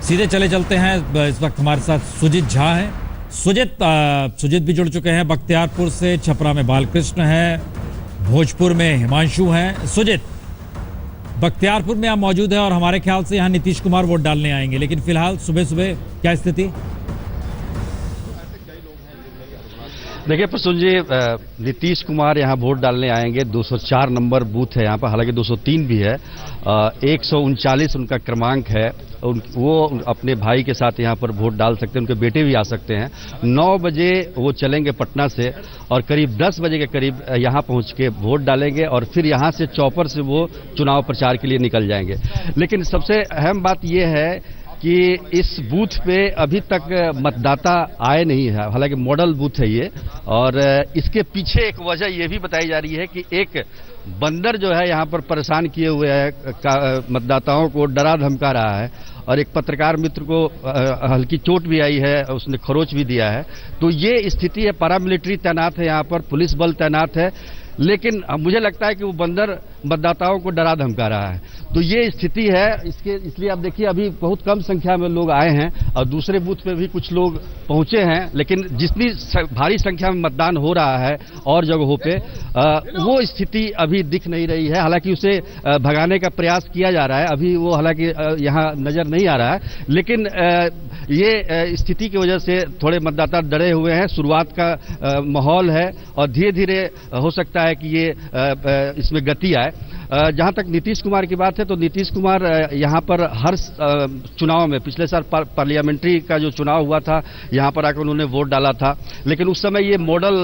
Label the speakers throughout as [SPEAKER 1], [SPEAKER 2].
[SPEAKER 1] सीधे चले चलते हैं। इस वक्त हमारे साथ सुजीत झा हैं। सुजीत भी जुड़ चुके हैं। बख्तियारपुर से छपरा में बालकृष्ण है, भोजपुर में हिमांशु हैं। सुजीत, बख्तियारपुर में आप मौजूद हैं और हमारे ख्याल से यहाँ नीतीश कुमार वोट डालने आएंगे, लेकिन फिलहाल सुबह सुबह क्या स्थिति?
[SPEAKER 2] देखिए प्रसून जी, नीतीश कुमार यहाँ वोट डालने आएंगे। 204 नंबर बूथ है यहाँ पर, हालांकि 203 भी है। 139 उनका क्रमांक है। वो अपने भाई के साथ यहाँ पर वोट डाल सकते हैं, उनके बेटे भी आ सकते हैं। 9 बजे वो चलेंगे पटना से और करीब 10 बजे के करीब यहाँ पहुँच के वोट डालेंगे और फिर यहाँ से चौपर से वो चुनाव प्रचार के लिए निकल जाएंगे। लेकिन सबसे अहम बात यह है कि इस बूथ पे अभी तक मतदाता आए नहीं है, हालांकि मॉडल बूथ है ये। और इसके पीछे एक वजह ये भी बताई जा रही है कि एक बंदर जो है यहाँ पर परेशान किए हुए है, मतदाताओं को डरा धमका रहा है और एक पत्रकार मित्र को हल्की चोट भी आई है, उसने खरोच भी दिया है। तो ये स्थिति है। पैरामिलिट्री तैनात है यहाँ पर, पुलिस बल तैनात है, लेकिन मुझे लगता है कि वो बंदर मतदाताओं को डरा धमका रहा है। तो ये स्थिति है। इसलिए आप देखिए अभी बहुत कम संख्या में लोग आए हैं और दूसरे बूथ पे भी कुछ लोग पहुंचे हैं, लेकिन जितनी भारी संख्या में मतदान हो रहा है और जगहों पे वो स्थिति अभी दिख नहीं रही है। हालांकि उसे भगाने का प्रयास किया जा रहा है, अभी वो हालांकि यहाँ नजर नहीं आ रहा है, लेकिन ये स्थिति की वजह से थोड़े मतदाता डरे हुए हैं। शुरुआत का माहौल है और धीरे धीरे हो सकता है कि ये इसमें गति आए। जहां तक नीतीश कुमार की बात है तो नीतीश कुमार यहां पर हर चुनाव में, पिछले साल पार्लियामेंट्री का जो चुनाव हुआ था यहां पर आकर उन्होंने वोट डाला था, लेकिन उस समय ये मॉडल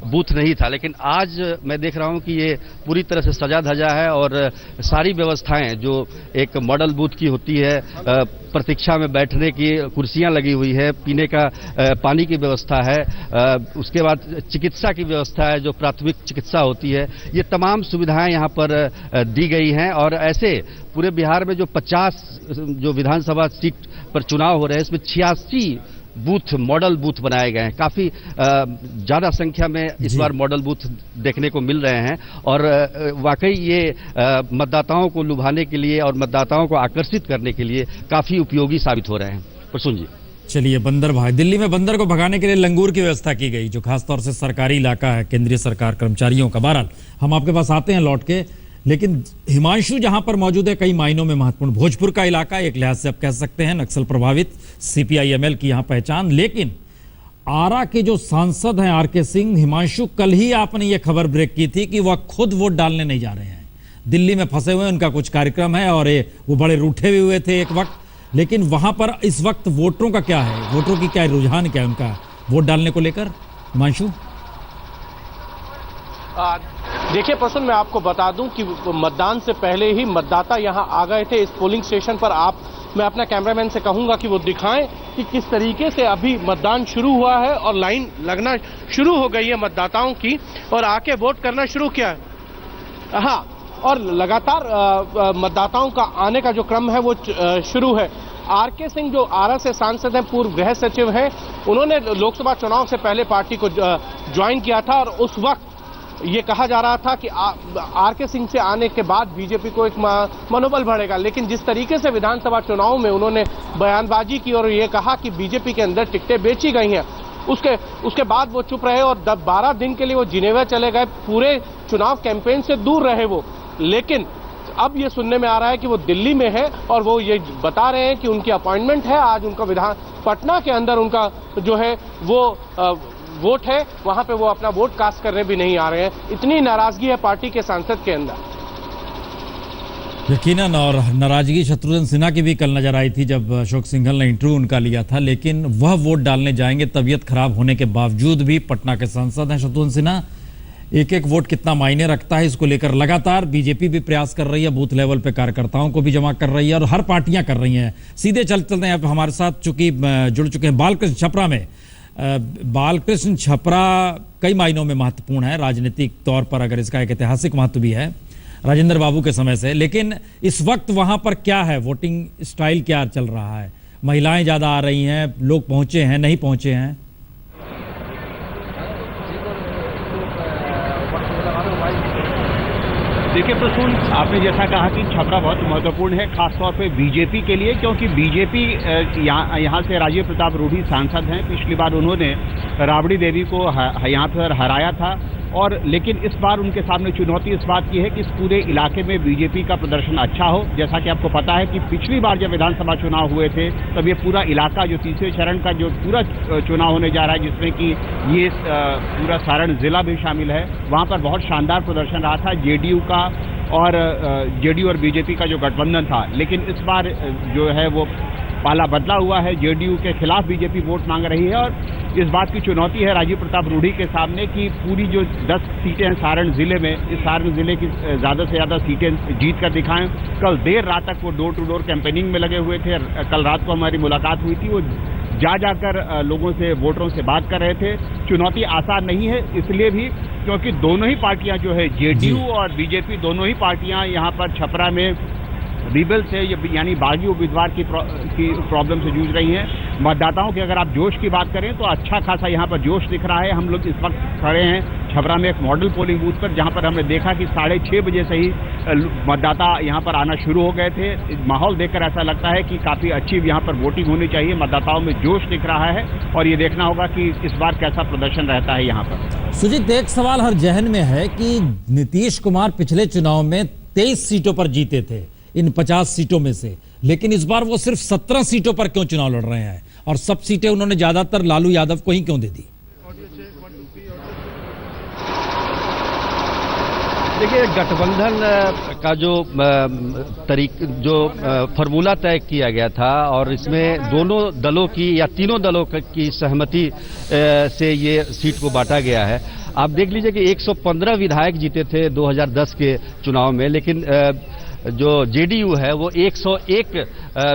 [SPEAKER 2] बूथ नहीं था। लेकिन आज मैं देख रहा हूं कि ये पूरी तरह से सजा धजा है और सारी व्यवस्थाएं जो एक मॉडल बूथ की होती है, प्रतीक्षा में बैठने की कुर्सियां लगी हुई है, पीने का पानी की व्यवस्था है, उसके बाद चिकित्सा की व्यवस्था है, जो प्राथमिक चिकित्सा होती है, ये तमाम सुविधाएं यहाँ पर दी गई हैं। और ऐसे पूरे बिहार में जो 50 जो विधानसभा सीट पर चुनाव हो रहे हैं, इसमें 86 बूथ मॉडल बूथ बनाए गए हैं। काफी ज्यादा संख्या में इस बार मॉडल बूथ देखने को मिल रहे हैं और वाकई ये मतदाताओं को लुभाने के लिए और मतदाताओं को आकर्षित करने के लिए काफी उपयोगी साबित हो रहे हैं। प्रसून जी,
[SPEAKER 1] चलिए, बंदर भाई, दिल्ली में बंदर को भगाने के लिए लंगूर की व्यवस्था की गई, जो खासतौर से सरकारी इलाका है, केंद्रीय सरकार कर्मचारियों का। बहरहाल हम आपके पास आते हैं लौट के, लेकिन हिमांशु जहां पर मौजूद है कई मायनों में महत्वपूर्ण। भोजपुर का इलाका एक लिहाज से आप कह सकते हैं नक्सल प्रभावित, CPI-ML की यहां पहचान। लेकिन आरा के जो सांसद हैं RK सिंह, हिमांशु, कल ही आपने ये खबर ब्रेक की थी कि वह खुद वोट डालने नहीं जा रहे हैं, दिल्ली में फंसे हुए, उनका कुछ कार्यक्रम है और वो बड़े रूठे भी हुए थे एक वक्त। लेकिन वहां पर इस वक्त वोटरों का क्या है, वोटरों की क्या रुझान, क्या है उनका वोट डालने को लेकर? हिमांशु,
[SPEAKER 3] देखिए प्रसन्न, मैं आपको बता दूं कि मतदान से पहले ही मतदाता यहां आ गए थे इस पोलिंग स्टेशन पर। मैं अपना कैमरामैन से कहूंगा कि वो दिखाएं कि किस तरीके से अभी मतदान शुरू हुआ है और लाइन लगना शुरू हो गई है मतदाताओं की और आके वोट करना शुरू किया है। हाँ, और लगातार मतदाताओं का आने का जो क्रम है वो शुरू है। RK सिंह जो आरा से सांसद हैं, पूर्व गृह सचिव हैं, उन्होंने लोकसभा चुनाव से पहले पार्टी को ज्वाइन किया था और उस वक्त ये कहा जा रहा था कि RK सिंह से आने के बाद बीजेपी को एक मनोबल बढ़ेगा। लेकिन जिस तरीके से विधानसभा चुनाव में उन्होंने बयानबाजी की और ये कहा कि बीजेपी के अंदर टिकटें बेची गई हैं, उसके बाद वो चुप रहे और 12 दिन के लिए वो जिनेवा चले गए, पूरे चुनाव कैंपेन से दूर रहे वो। लेकिन अब ये सुनने में आ रहा है कि वो दिल्ली में है और वो ये बता रहे हैं कि उनकी अपॉइंटमेंट है आज, उनका पटना के अंदर उनका जो है वो वोट है, वहां पे वो अपना वोट कास्ट करने भी नहीं आ रहे हैं। इतनी नाराजगी है पार्टी के सांसद के अंदर,
[SPEAKER 1] यकीनन। और नाराजगी शत्रुघ्न सिन्हा की भी कल नजर आई थी जब अशोक सिंघल ने इंटरव्यू उनका लिया था। लेकिन वह वोट डालने जाएंगे, तबीयत खराब होने के बावजूद भी। पटना के सांसद हैं शत्रुघ्न सिन्हा। एक एक वोट कितना मायने रखता है, इसको लेकर लगातार बीजेपी भी प्रयास कर रही है, बूथ लेवल पे कार्यकर्ताओं को भी जमा कर रही है और हर पार्टियां कर रही हैं। सीधे चलते हैं, अब हमारे साथ चूंकि जुड़ चुके हैं बालकृष्ण छपरा में। बालकृष्ण, छपरा कई मायनों में महत्वपूर्ण है राजनीतिक तौर पर, अगर इसका एक ऐतिहासिक महत्व भी है राजेंद्र बाबू के समय से। लेकिन इस वक्त वहां पर क्या है, वोटिंग स्टाइल क्या चल रहा है? महिलाएं ज्यादा आ रही हैं, लोग पहुंचे हैं, नहीं पहुंचे हैं?
[SPEAKER 4] देखिए प्रसून, आपने जैसा कहा कि छपरा बहुत महत्वपूर्ण है, खासतौर पे बीजेपी के लिए, क्योंकि बीजेपी यहाँ से राजीव प्रताप रूढ़ी सांसद हैं। पिछली बार उन्होंने राबड़ी देवी को यहाँ पर हराया था, और लेकिन इस बार उनके सामने चुनौती इस बात की है कि इस पूरे इलाके में बीजेपी का प्रदर्शन अच्छा हो। जैसा कि आपको पता है कि पिछली बार जब विधानसभा चुनाव हुए थे तब ये पूरा इलाका, जो तीसरे चरण का जो पूरा चुनाव होने जा रहा है, जिसमें कि ये पूरा सारण जिला भी शामिल है, वहाँ पर बहुत शानदार प्रदर्शन रहा था जेडीयू का और जेडीयू और बीजेपी का जो गठबंधन था। लेकिन इस बार जो है वो पाला बदला हुआ है, जेडीयू के खिलाफ बीजेपी वोट मांग रही है, और इस बात की चुनौती है राजीव प्रताप रूढ़ी के सामने कि पूरी जो 10 सीटें हैं सारण जिले में, इस सारण जिले की ज़्यादा से ज़्यादा सीटें जीत कर दिखाएं। कल देर रात तक वो डोर टू डोर कैंपेनिंग में लगे हुए थे। कल रात को हमारी मुलाकात हुई थी, वो जाकर लोगों से, वोटरों से बात कर रहे थे। चुनौती आसान नहीं है, इसलिए भी क्योंकि दोनों ही पार्टियां जो है, जेडीयू और बीजेपी, दोनों ही पार्टियां यहाँ पर छपरा में रिबेल से, यानी बागी उम्मीदवार की प्रॉब्लम से जूझ रही हैं। मतदाताओं की अगर आप जोश की बात करें तो अच्छा खासा यहाँ पर जोश दिख रहा है। हम लोग इस वक्त खड़े हैं छपरा में एक मॉडल पोलिंग बूथ पर, जहाँ पर हमने देखा कि 6:30 बजे से ही मतदाता यहाँ पर आना शुरू हो गए थे। माहौल देखकर ऐसा लगता है कि काफ़ी अच्छी यहाँ पर वोटिंग होनी चाहिए। मतदाताओं में जोश दिख रहा है, और ये देखना होगा कि इस बार कैसा प्रदर्शन रहता है यहाँ पर।
[SPEAKER 1] सुजीत, एक सवाल हर जहन में है कि नीतीश कुमार पिछले चुनाव में 23 सीटों पर जीते थे इन 50 सीटों में से, लेकिन इस बार वो सिर्फ 17 सीटों पर क्यों चुनाव लड़ रहे हैं, और सब सीटें उन्होंने ज्यादातर लालू यादव को ही क्यों दे दी?
[SPEAKER 2] देखिए, गठबंधन का जो फार्मूला तय किया गया था, और इसमें दोनों दलों की या तीनों दलों की सहमति से ये सीट को बांटा गया है। आप देख लीजिए कि 115 विधायक जीते थे 2010 के चुनाव में, लेकिन जो जेडीयू है वो 101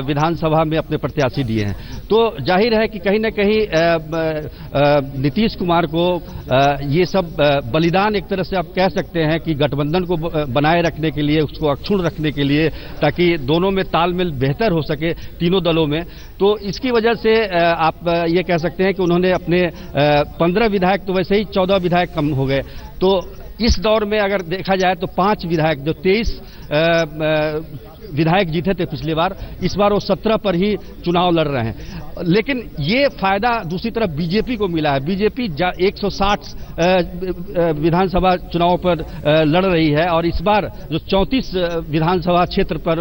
[SPEAKER 2] विधानसभा में अपने प्रत्याशी दिए हैं। तो जाहिर है कि कहीं ना कहीं नीतीश कुमार को ये सब बलिदान, एक तरह से आप कह सकते हैं कि गठबंधन को बनाए रखने के लिए, उसको अक्षुण्ण रखने के लिए, ताकि दोनों में तालमेल बेहतर हो सके तीनों दलों में। तो इसकी वजह से आप ये कह सकते हैं कि उन्होंने अपने 15 विधायक, तो वैसे ही 14 विधायक कम हो गए। तो इस दौर में अगर देखा जाए तो 5 विधायक, जो 23 विधायक जीते थे पिछली बार, इस बार वो 17 पर ही चुनाव लड़ रहे हैं। लेकिन ये फायदा दूसरी तरफ बीजेपी को मिला है। बीजेपी 160 विधानसभा चुनाव पर लड़ रही है, और इस बार जो 34 विधानसभा क्षेत्र पर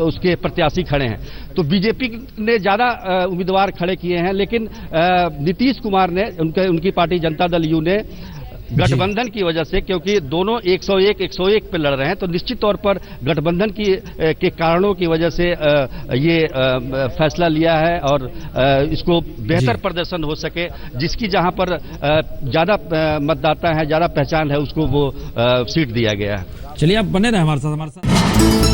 [SPEAKER 2] उसके प्रत्याशी खड़े हैं। तो बीजेपी ने ज्यादा उम्मीदवार खड़े किए हैं, लेकिन नीतीश कुमार ने, उनकी पार्टी जनता दल यू ने गठबंधन की वजह से, क्योंकि दोनों 101 पे लड़ रहे हैं, तो निश्चित तौर पर गठबंधन के कारणों की वजह से ये फैसला लिया है, और इसको बेहतर प्रदर्शन हो सके, जिसकी जहां पर ज्यादा मतदाता है, ज्यादा पहचान है, उसको वो सीट दिया गया है।
[SPEAKER 1] चलिए, आप बने रहे हमारे साथ।